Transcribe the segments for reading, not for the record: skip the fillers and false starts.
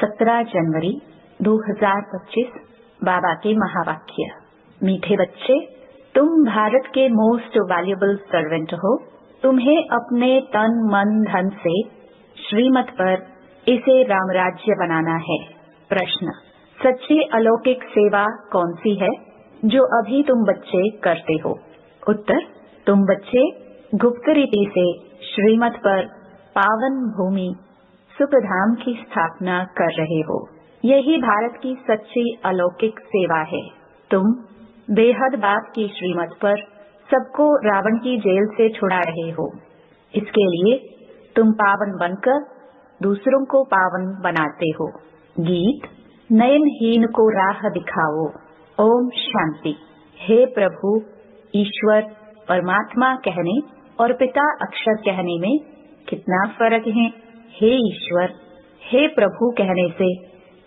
17 जनवरी 2025 बाबा के महावाक्य। मीठे बच्चे, तुम भारत के मोस्ट वैल्यूएबल सर्वेंट हो। तुम्हें अपने तन मन धन से श्रीमत पर इसे रामराज्य बनाना है। प्रश्न, सच्ची अलौकिक सेवा कौन सी है जो अभी तुम बच्चे करते हो? उत्तर, तुम बच्चे गुप्त रीति से श्रीमत पर पावन भूमि सुखधाम की स्थापना कर रहे हो। यही भारत की सच्ची अलौकिक सेवा है। तुम बेहद बाप की श्रीमत पर सबको रावण की जेल से छुड़ा रहे हो। इसके लिए तुम पावन बनकर दूसरों को पावन बनाते हो। गीत, नयनहीन को राह दिखाओ। ओम शांति। हे प्रभु, ईश्वर परमात्मा कहने और पिता अक्षर कहने में कितना फर्क है। हे ईश्वर, हे प्रभु कहने से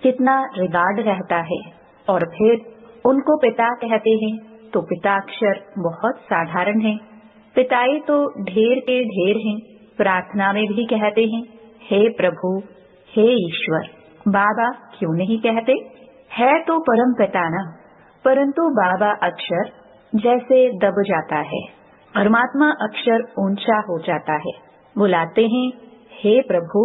कितना रिगार्ड रहता है, और फिर उनको पिता कहते हैं तो पिताक्षर बहुत साधारण है। पिताए तो ढेर के ढेर हैं। प्रार्थना में भी कहते हैं हे प्रभु, हे ईश्वर। बाबा क्यों नहीं कहते? है तो परम पिता ना, परंतु बाबा अक्षर जैसे दब जाता है, परमात्मा अक्षर ऊंचा हो जाता है। बुलाते हैं हे प्रभु,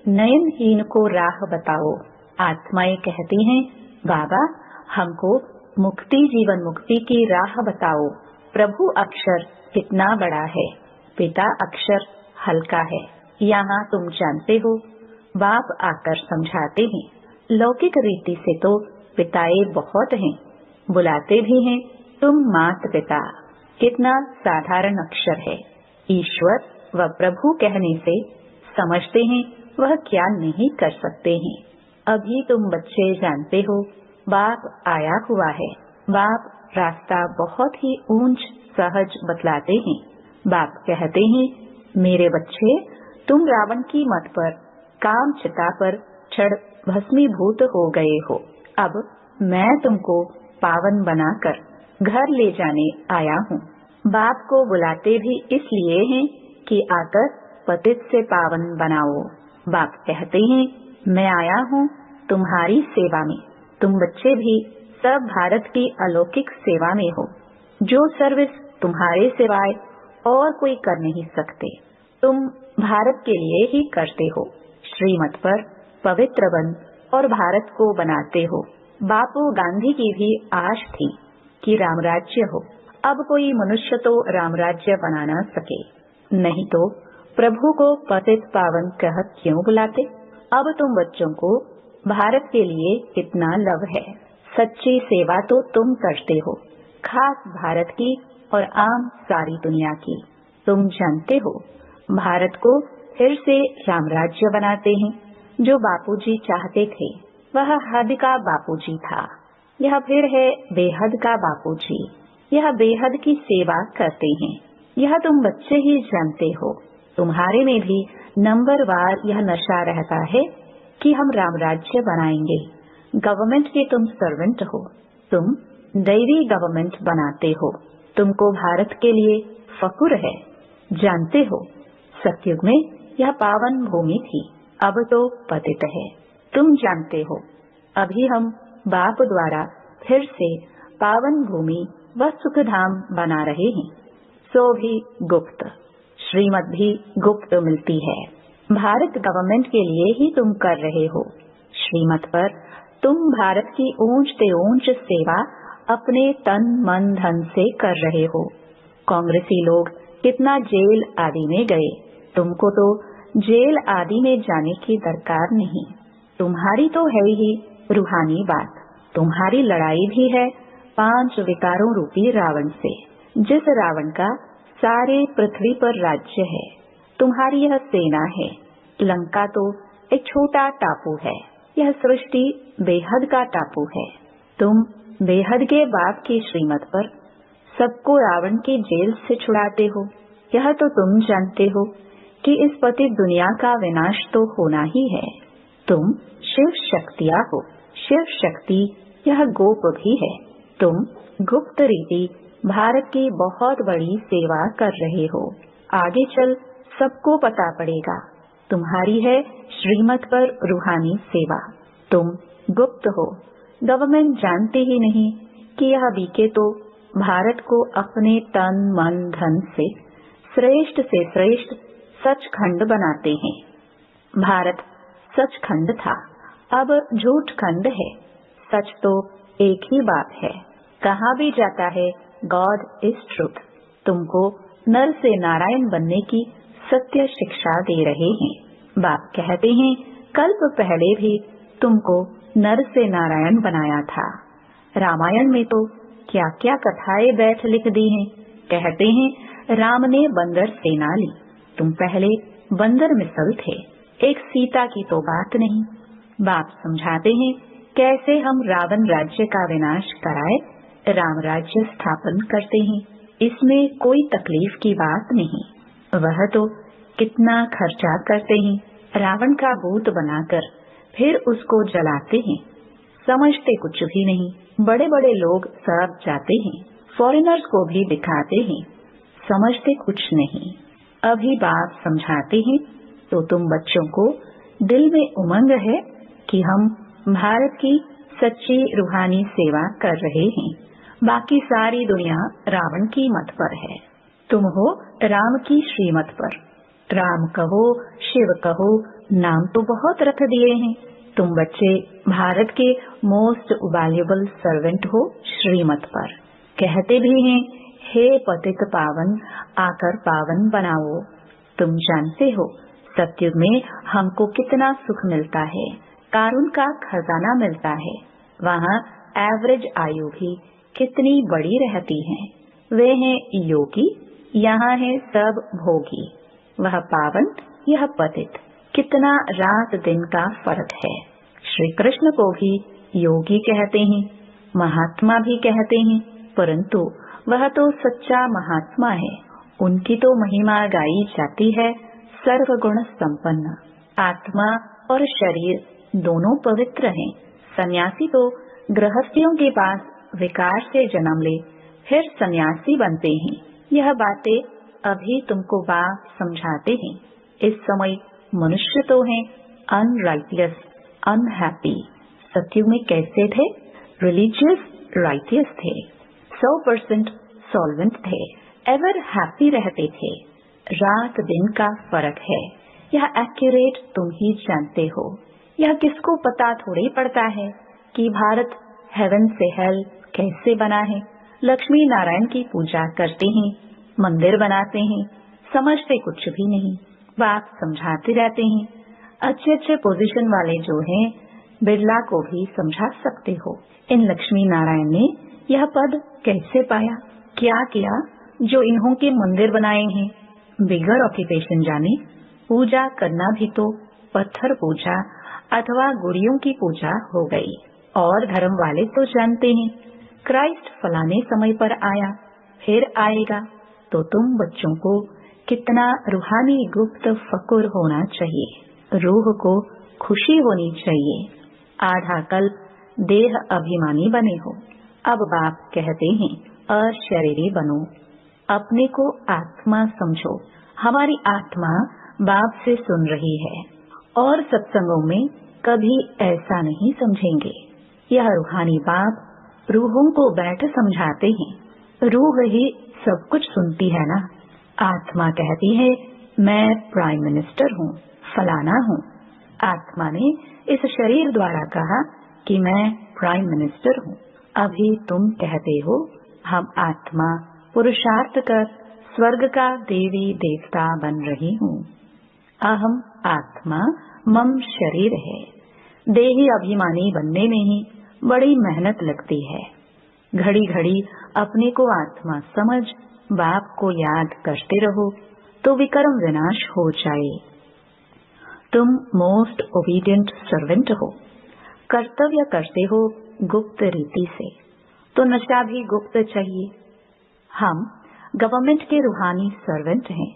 नयनहीन को राह बताओ। आत्माएं कहती हैं बाबा, हमको मुक्ति जीवन मुक्ति की राह बताओ। प्रभु अक्षर कितना बड़ा है, पिता अक्षर हल्का है। यहाँ तुम जानते हो, बाप आकर समझाते हैं। लौकिक रीति से तो पिताए बहुत हैं, बुलाते भी हैं तुम मात पिता। कितना साधारण अक्षर है। ईश्वर व प्रभु कहने से समझते हैं वह क्या नहीं कर सकते हैं। अभी तुम बच्चे जानते हो बाप आया हुआ है। बाप रास्ता बहुत ही ऊंच सहज बतलाते हैं। बाप कहते हैं मेरे बच्चे, तुम रावण की मत पर काम चिता पर चढ़ भस्मीभूत हो गए हो। अब मैं तुमको पावन बनाकर घर ले जाने आया हूँ। बाप को बुलाते भी इसलिए हैं कि आकर पतित से पावन बनाओ। बाप कहते हैं मैं आया हूँ तुम्हारी सेवा में। तुम बच्चे भी सब भारत की अलौकिक सेवा में हो, जो सर्विस तुम्हारे सिवाय और कोई कर नहीं सकते। तुम भारत के लिए ही करते हो। श्रीमत पर पवित्र बन और भारत को बनाते हो। बापू गांधी की भी आश थी कि रामराज्य हो। अब कोई मनुष्य तो रामराज्य बना न सके, नहीं तो प्रभु को पतित पावन कह क्यों बुलाते? अब तुम बच्चों को भारत के लिए कितना लव है। सच्ची सेवा तो तुम करते हो, खास भारत की और आम सारी दुनिया की। तुम जानते हो भारत को फिर से रामराज्य बनाते हैं। जो बापूजी चाहते थे वह हद का बापूजी था। यह फिर है बेहद का बापूजी। यह बेहद की सेवा करते हैं। यह तुम बच्चे ही जानते हो। तुम्हारे में भी नंबरवार यह नशा रहता है कि हम रामराज्य बनाएंगे। गवर्नमेंट के तुम सर्वेंट हो। तुम दैवी गवर्नमेंट बनाते हो। तुमको भारत के लिए फक्र है। जानते हो सतयुग में यह पावन भूमि थी, अब तो पतित है। तुम जानते हो अभी हम बाप द्वारा फिर से पावन भूमि व सुखधाम बना रहे हैं। सो भी गुप्त, श्रीमत भी गुप्त मिलती है। भारत गवर्नमेंट के लिए ही तुम कर रहे हो। श्रीमत पर तुम भारत की ऊंच से ऊंच सेवा अपने तन मन धन से कर रहे हो। कांग्रेसी लोग कितना जेल आदि में गए, तुमको तो जेल आदि में जाने की दरकार नहीं। तुम्हारी तो है ही रूहानी बात। तुम्हारी लड़ाई भी है 5 विकारों रूपी रावण से, जिस रावण का सारे पृथ्वी पर राज्य है। तुम्हारी यह सेना है। लंका तो एक छोटा टापू है, यह सृष्टि बेहद का टापू है। तुम बेहद के बाप की श्रीमत पर सबको रावण की जेल से छुड़ाते हो। यह तो तुम जानते हो कि इस पतित दुनिया का विनाश तो होना ही है। तुम शिव शक्तियाँ हो। शिव शक्ति यह गोप भी है। तुम गुप्त रीति भारत की बहुत बड़ी सेवा कर रहे हो। आगे चल सबको पता पड़ेगा। तुम्हारी है श्रीमत पर रूहानी सेवा। तुम गुप्त हो। गवर्नमेंट जानती ही नहीं कि यह बीके तो भारत को अपने तन मन धन से श्रेष्ठ सचखंड बनाते हैं। भारत सचखंड था, अब झूठ खंड है। सच तो एक ही बात है। कहा भी जाता है गॉड इज ट्रुथ। तुमको नर से नारायण बनने की सत्य शिक्षा दे रहे हैं। बाप कहते हैं कल्प पहले भी तुमको नर से नारायण बनाया था। रामायण में तो क्या क्या कथाएं बैठ लिख दी हैं। कहते हैं राम ने बंदर सेना ली। तुम पहले बंदर मिसल थे, एक सीता की तो बात नहीं। बाप समझाते हैं कैसे हम रावण राज्य का विनाश कराए राम राज्य स्थापन करते हैं। इसमें कोई तकलीफ की बात नहीं। वह तो कितना खर्चा करते हैं रावण का भूत बनाकर, फिर उसको जलाते हैं। समझते कुछ भी नहीं। बड़े बड़े लोग सब जाते हैं, फॉरेनर्स को भी दिखाते हैं, समझते कुछ नहीं। अभी बाप समझाते हैं तो तुम बच्चों को दिल में उमंग है कि हम भारत की सच्ची रूहानी सेवा कर रहे हैं। बाकी सारी दुनिया रावण की मत पर है, तुम हो राम की श्रीमत पर। राम कहो शिव कहो, नाम तो बहुत रख दिए हैं। तुम बच्चे भारत के मोस्ट वैल्यूएबल सर्वेंट हो श्रीमत पर। कहते भी हैं हे पतित पावन आकर पावन बनाओ। तुम जानते हो सत्युग में हमको कितना सुख मिलता है, कारुण का खजाना मिलता है। वहाँ एवरेज आयु भी कितनी बड़ी रहती है। वे हैं योगी, यहाँ है सब भोगी। वह पावन यह पतित, कितना रात दिन का फर्क है। श्री कृष्ण को भी योगी कहते हैं, महात्मा भी कहते हैं, परंतु वह तो सच्चा महात्मा है। उनकी तो महिमा गाई जाती है सर्वगुण संपन्न। आत्मा और शरीर दोनों पवित्र हैं। सन्यासी तो गृहस्थियों के पास विकार से जन्म ले फिर सन्यासी बनते हैं। यह बातें अभी तुमको बाप समझाते हैं। इस समय मनुष्य तो हैं अनराइटियस, अनहैप्पी। सत्युग में कैसे थे? रिलीजियस राइटियस थे, 100% सॉल्वेंट थे, एवर हैप्पी रहते थे। रात दिन का फर्क है। यह एक्यूरेट तुम ही जानते हो। यह किसको पता थोड़ी पड़ता है कि भारत हेवन से हेल कैसे बना है। लक्ष्मी नारायण की पूजा करते हैं, मंदिर बनाते हैं, समझते कुछ भी नहीं। बात समझाते रहते हैं। अच्छे अच्छे पोजीशन वाले जो हैं बिरला को भी समझा सकते हो। इन लक्ष्मी नारायण ने यह पद कैसे पाया, क्या किया जो इन्हों के मंदिर बनाए हैं। बिगर ऑक्यूपेशन जाने पूजा करना भी तो पत्थर पूजा अथवा गुड़ियों की पूजा हो गई। और धर्म वाले तो जानते हैं क्राइस्ट फलाने समय पर आया, फिर आएगा। तो तुम बच्चों को कितना रूहानी गुप्त फकुर होना चाहिए, रूह को खुशी होनी चाहिए। आधा कल्प देह अभिमानी बने हो। अब बाप कहते हैं अशरीरी बनो, अपने को आत्मा समझो। हमारी आत्मा बाप से सुन रही है और सत्संगों में कभी ऐसा नहीं समझेंगे। यह रूहानी बाप रूहों को बैठ समझाते हैं। रूह ही सब कुछ सुनती है ना। आत्मा कहती है मैं प्राइम मिनिस्टर हूँ, फलाना हूँ। आत्मा ने इस शरीर द्वारा कहा कि मैं प्राइम मिनिस्टर हूँ। अभी तुम कहते हो हम आत्मा पुरुषार्थ कर स्वर्ग का देवी देवता बन रही हूँ। अहम आत्मा मम शरीर है। देही अभिमानी बनने में ही बड़ी मेहनत लगती है। घड़ी घड़ी अपने को आत्मा समझ बाप को याद करते रहो तो विकर्म विनाश हो जाए। तुम मोस्ट ओबीडियंट सर्वेंट हो। कर्तव्य करते हो गुप्त रीति से, तो नशा भी गुप्त चाहिए। हम गवर्नमेंट के रूहानी सर्वेंट हैं,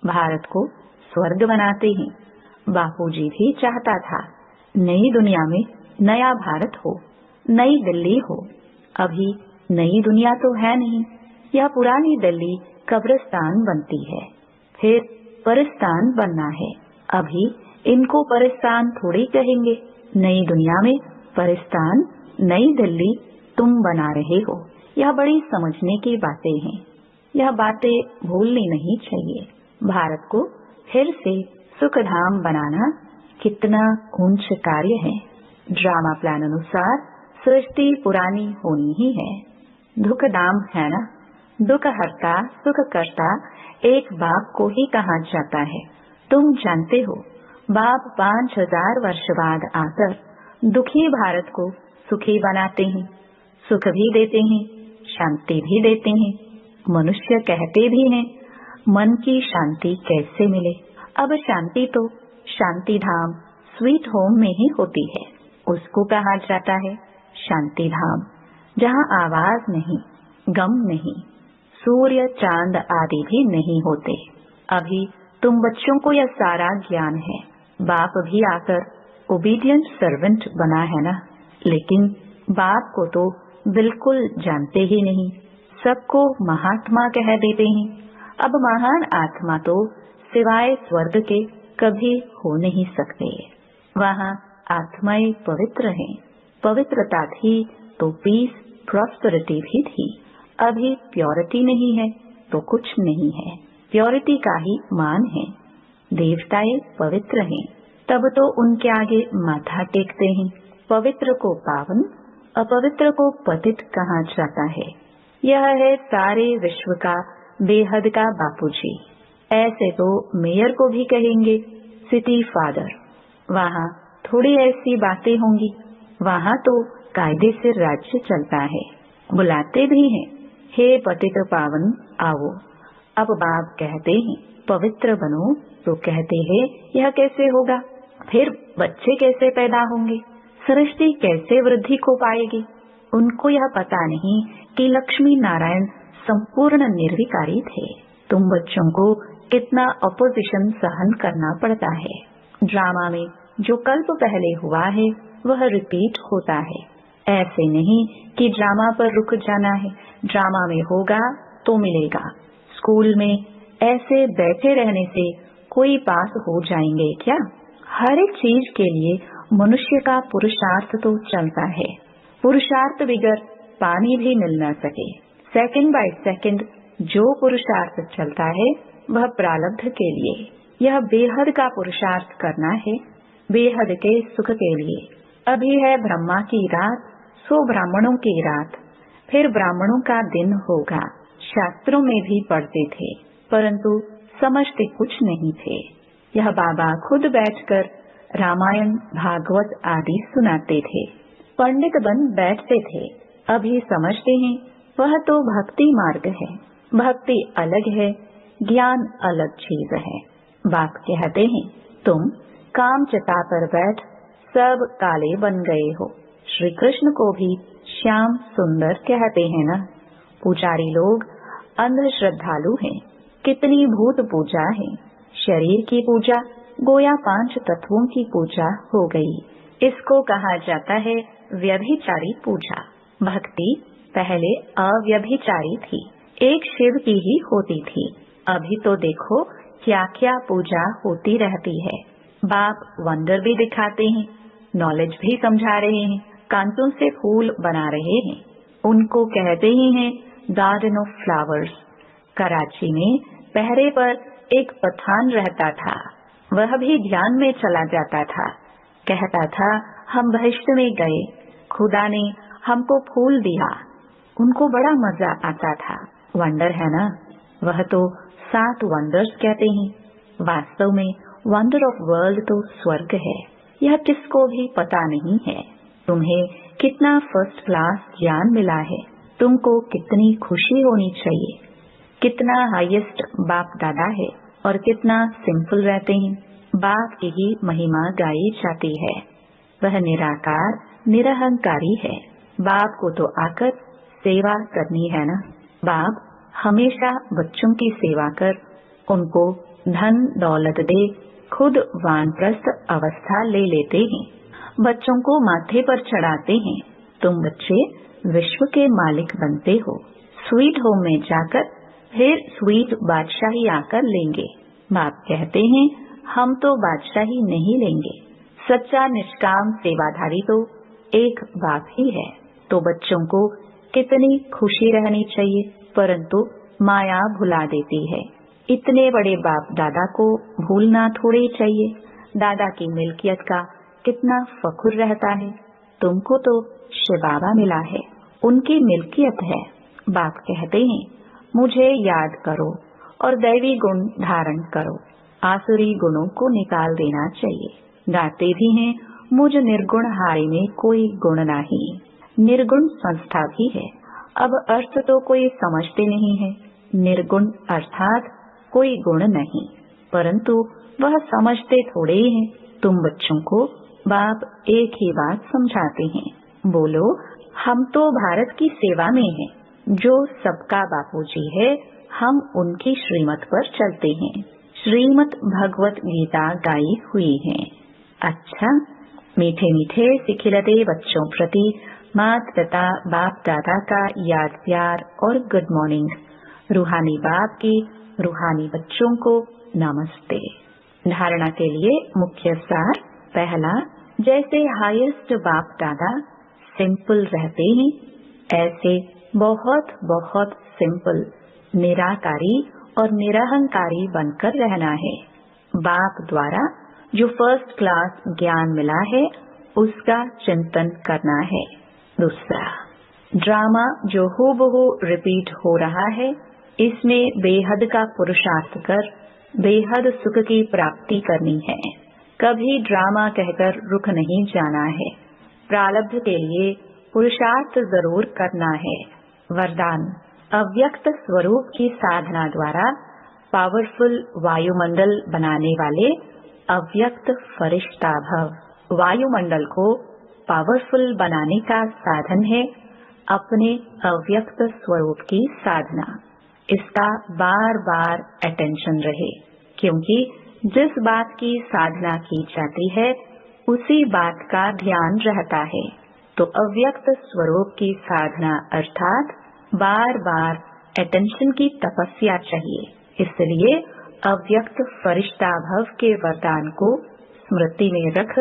भारत को स्वर्ग बनाते हैं। बापूजी भी चाहता था नई दुनिया में नया भारत हो, नई दिल्ली हो। अभी नई दुनिया तो है नहीं, यह पुरानी दिल्ली कब्रिस्तान बनती है, फिर परिस्तान बनना है। अभी इनको परिस्तान थोड़ी कहेंगे, नई दुनिया में परिस्तान नई दिल्ली तुम बना रहे हो। यह बड़ी समझने की बातें हैं। यह बातें भूलनी नहीं चाहिए। भारत को फिर से सुखधाम बनाना कितना ऊंच कार्य है। ड्रामा प्लान अनुसार सृष्टि पुरानी होनी ही है। दुखधाम है ना, दुख हरता सुख करता एक बाप को ही कहा जाता है। तुम जानते हो बाप 5000 वर्ष बाद आकर दुखी भारत को सुखी बनाते हैं, सुख भी देते हैं, शांति भी देते हैं। मनुष्य कहते भी हैं मन की शांति कैसे मिले। अब शांति तो शांति धाम स्वीट होम में ही होती है। उसको कहा जाता है शांति धाम, जहाँ आवाज नहीं, गम नहीं, सूर्य चांद आदि भी नहीं होते। अभी तुम बच्चों को यह सारा ज्ञान है। बाप भी आकर ओबीडियंट सर्वेंट बना है ना, लेकिन बाप को तो बिल्कुल जानते ही नहीं। सबको महात्मा कह देते हैं। अब महान आत्मा तो सिवाय स्वर्ग के कभी हो नहीं सकते। वहाँ आत्माएं पवित्र हैं। पवित्रता थी तो पीस प्रॉस्पेरिटी भी थी। अभी प्योरिटी नहीं है तो कुछ नहीं है। प्योरिटी का ही मान है। देवताएं पवित्र हैं, तब तो उनके आगे माथा टेकते हैं। पवित्र को पावन, अपवित्र को पतित कहा जाता है। यह है सारे विश्व का बेहद का बापूजी। ऐसे तो मेयर को भी कहेंगे सिटी फादर। वहाँ थोड़ी ऐसी बातें होंगी। वहाँ तो कायदे से राज्य चलता है। बुलाते भी हैं, हे पतित पावन आओ। अब बाप कहते हैं पवित्र बनो, तो कहते हैं यह कैसे होगा? फिर बच्चे कैसे पैदा होंगे? सृष्टि कैसे वृद्धि को पाएगी? उनको यह पता नहीं कि लक्ष्मी नारायण संपूर्ण निर्विकारी थे। तुम बच्चों को कितना अपोजिशन सहन करना पड़ता है। ड्रामा में जो कल्प पहले हुआ है वह रिपीट होता है। ऐसे नहीं कि ड्रामा पर रुक जाना है, ड्रामा में होगा तो मिलेगा। स्कूल में ऐसे बैठे रहने से कोई पास हो जाएंगे क्या? हर एक चीज के लिए मनुष्य का पुरुषार्थ तो चलता है। पुरुषार्थ बिगर पानी भी मिल न सके। सेकंड बाय सेकंड जो पुरुषार्थ चलता है वह प्रारब्ध के लिए। यह बेहद का पुरुषार्थ करना है, बेहद के सुख के लिए। अभी है ब्रह्मा की रात, सो ब्राह्मणों की रात, फिर ब्राह्मणों का दिन होगा। शास्त्रों में भी पढ़ते थे, परंतु समझते कुछ नहीं थे। यह बाबा खुद बैठकर रामायण भागवत आदि सुनाते थे। पंडित बन बैठते थे। अभी समझते हैं वह तो भक्ति मार्ग है। भक्ति अलग है, ज्ञान अलग चीज है। बाप कहते हैं तुम काम चिता पर बैठ सब काले बन गए हो। श्री कृष्ण को भी श्याम सुंदर कहते हैं ना। पुजारी लोग अंध श्रद्धालु हैं। कितनी भूत पूजा है। शरीर की पूजा गोया 5 तत्वों की पूजा हो गई। इसको कहा जाता है व्यभिचारी पूजा। भक्ति पहले अव्यभिचारी थी, एक शिव की ही होती थी। अभी तो देखो क्या क्या पूजा होती रहती है। बाप वंडर भी दिखाते हैं, नॉलेज भी समझा रहे हैं, कांटों से फूल बना रहे हैं। उनको कहते ही हैं गार्डन ऑफ फ्लावर्स। कराची में पहरे पर एक पठान रहता था। वह भी ध्यान में चला जाता था। कहता था हम बहिश्त में गए, खुदा ने हमको फूल दिया। उनको बड़ा मजा आता था। वंडर है ना, वह तो 7 वंडर्स कहते हैं। वास्तव में वंडर ऑफ वर्ल्ड तो स्वर्ग है। यह किसको भी पता नहीं है। तुम्हें कितना फर्स्ट क्लास ज्ञान मिला है। तुमको कितनी खुशी होनी चाहिए। कितना हाईएस्ट बाप दादा है और कितना सिंपल रहते हैं। बाप की ही महिमा गाई जाती है। वह निराकार निरहंकारी है। बाप को तो आकर सेवा करनी है ना। बाप हमेशा बच्चों की सेवा कर उनको धन दौलत दे खुद वानप्रस्थ अवस्था ले लेते हैं। बच्चों को माथे पर चढ़ाते हैं। तुम बच्चे विश्व के मालिक बनते हो। स्वीट होम में जाकर फिर स्वीट बादशाही आकर लेंगे। बाप कहते हैं हम तो बादशाही नहीं लेंगे, सच्चा निष्काम सेवाधारी तो एक बाप ही है। तो बच्चों को कितनी खुशी रहनी चाहिए, परंतु माया भुला देती है। इतने बड़े बाप दादा को भूलना थोड़ी चाहिए। दादा की मिल्कियत का कितना फख्र रहता है। तुमको तो शिव बाबा मिला है, उनकी मिल्कियत है। बाप कहते हैं मुझे याद करो और दैवी गुण धारण करो, आसुरी गुणों को निकाल देना चाहिए। गाते भी हैं मुझ निर्गुण हारे में कोई गुण नहीं। निर्गुण संस्था भी है, अब अर्थ तो कोई समझते नहीं है। निर्गुण अर्थात कोई गुण नहीं, परंतु वह समझते थोड़े ही हैं। तुम बच्चों को बाप एक ही बात समझाते हैं, बोलो हम तो भारत की सेवा में हैं। जो सबका बापूजी है, हम उनकी श्रीमत पर चलते हैं। श्रीमत भगवत गीता गाई हुई है। अच्छा, मीठे मीठे सिखिलते बच्चों प्रति माता पिता बाप दादा का याद प्यार और गुड मॉर्निंग। रूहानी बाप की रूहानी बच्चों को नमस्ते। धारणा के लिए मुख्य सार। पहला, जैसे हाईएस्ट बाप दादा सिंपल रहते हैं, ऐसे बहुत बहुत सिंपल, निराकारी और निरहंकारी बनकर रहना है। बाप द्वारा जो फर्स्ट क्लास ज्ञान मिला है, उसका चिंतन करना है। दूसरा, ड्रामा जो हूबहू रिपीट हो रहा है, इसमें बेहद का पुरुषार्थ कर बेहद सुख की प्राप्ति करनी है। कभी ड्रामा कहकर रुक नहीं जाना है। प्रारब्ध के लिए पुरुषार्थ जरूर करना है। वरदान, अव्यक्त स्वरूप की साधना द्वारा पावरफुल वायुमंडल बनाने वाले अव्यक्त फरिश्ता भव। वायुमंडल को पावरफुल बनाने का साधन है अपने अव्यक्त स्वरूप की साधना। इसका बार बार अटेंशन रहे, क्योंकि जिस बात की साधना की जाती है उसी बात का ध्यान रहता है। तो अव्यक्त स्वरूप की साधना अर्थात बार बार अटेंशन की तपस्या चाहिए। इसलिए अव्यक्त फरिश्ता भव के वरदान को स्मृति में रख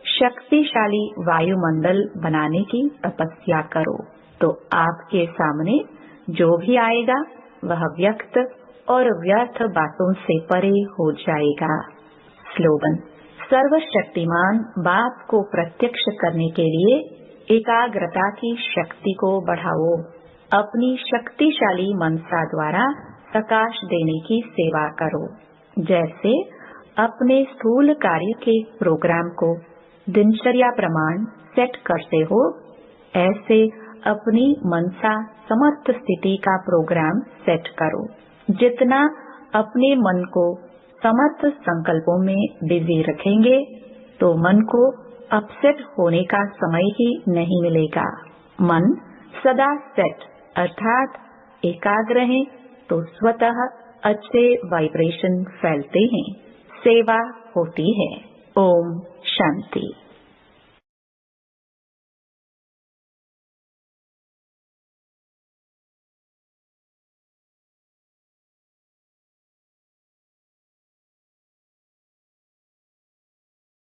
शक्तिशाली वायुमंडल बनाने की तपस्या करो, तो आपके सामने जो भी आएगा वह व्यक्त और व्यर्थ बातों से परे हो जाएगा। स्लोगन, सर्वशक्तिमान बाप को प्रत्यक्ष करने के लिए एकाग्रता की शक्ति को बढ़ाओ। अपनी शक्तिशाली मनसा द्वारा प्रकाश देने की सेवा करो। जैसे अपने स्थूल कार्य के प्रोग्राम को दिनचर्या प्रमाण सेट करते हो, ऐसे अपनी मनसा समर्थ स्थिति का प्रोग्राम सेट करो। जितना अपने मन को समर्थ संकल्पों में बिजी रखेंगे, तो मन को अपसेट होने का समय ही नहीं मिलेगा। मन सदा सेट अर्थात एकाग्र है, तो स्वतः अच्छे वाइब्रेशन फैलते हैं, सेवा होती है। ओम शांति।